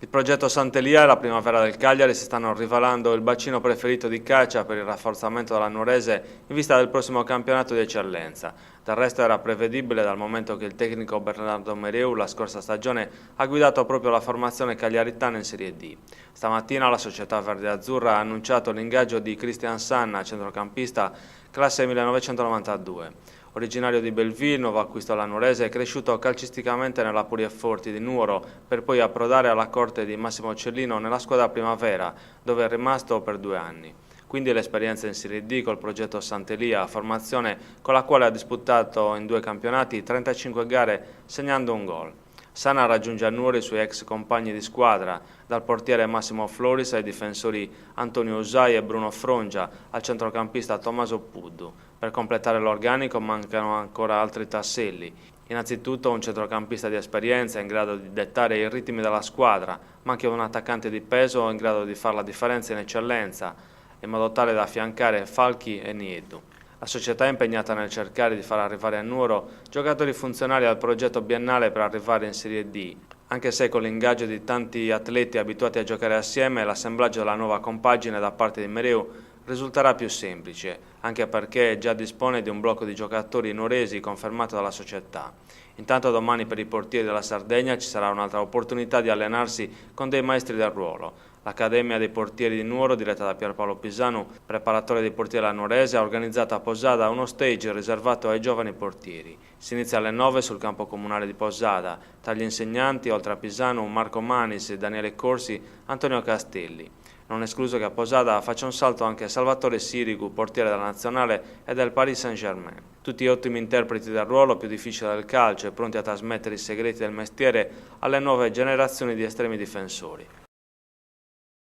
Il progetto Sant'Elia e la primavera del Cagliari si stanno rivelando il bacino preferito di calcio per il rafforzamento della nuorese in vista del prossimo campionato di eccellenza. Del resto era prevedibile dal momento che il tecnico Bernardo Mereu la scorsa stagione ha guidato proprio la formazione cagliaritana in Serie D. Stamattina la società verde-azzurra ha annunciato l'ingaggio di Cristian Sanna, centrocampista classe 1992. Originario di Belleville, nuovo acquisto alla nuorese, è cresciuto calcisticamente nella Puriefforti di Nuoro per poi approdare alla corte di Massimo Cellino nella squadra Primavera, dove è rimasto per 2 anni. Quindi l'esperienza in Serie D col progetto Sant'Elia, formazione con la quale ha disputato in 2 campionati 35 gare segnando un gol. Sanna raggiunge a Nuoro i suoi ex compagni di squadra, dal portiere Massimo Floris ai difensori Antonio Usai e Bruno Frongia, al centrocampista Tommaso Puddu. Per completare l'organico mancano ancora altri tasselli. Innanzitutto un centrocampista di esperienza in grado di dettare i ritmi della squadra, ma anche un attaccante di peso in grado di fare la differenza in eccellenza, in modo tale da affiancare Falchi e Niedu. La società è impegnata nel cercare di far arrivare a Nuoro giocatori funzionali al progetto biennale per arrivare in Serie D, anche se con l'ingaggio di tanti atleti abituati a giocare assieme l'assemblaggio della nuova compagine da parte di Mereu risulterà più semplice, anche perché già dispone di un blocco di giocatori nuoresi confermato dalla società. Intanto domani per i portieri della Sardegna ci sarà un'altra opportunità di allenarsi con dei maestri del ruolo. L'Accademia dei Portieri di Nuoro, diretta da Pierpaolo Pisanu, preparatore dei portieri alla nuorese, ha organizzato a Posada uno stage riservato ai giovani portieri. Si inizia alle 9 sul campo comunale di Posada. Tra gli insegnanti, oltre a Pisanu, Marco Manis, Daniele Corsi, Antonio Castelli. Non è escluso che a Posada faccia un salto anche Salvatore Sirigu, portiere della Nazionale e del Paris Saint-Germain. Tutti ottimi interpreti del ruolo più difficile del calcio e pronti a trasmettere i segreti del mestiere alle nuove generazioni di estremi difensori.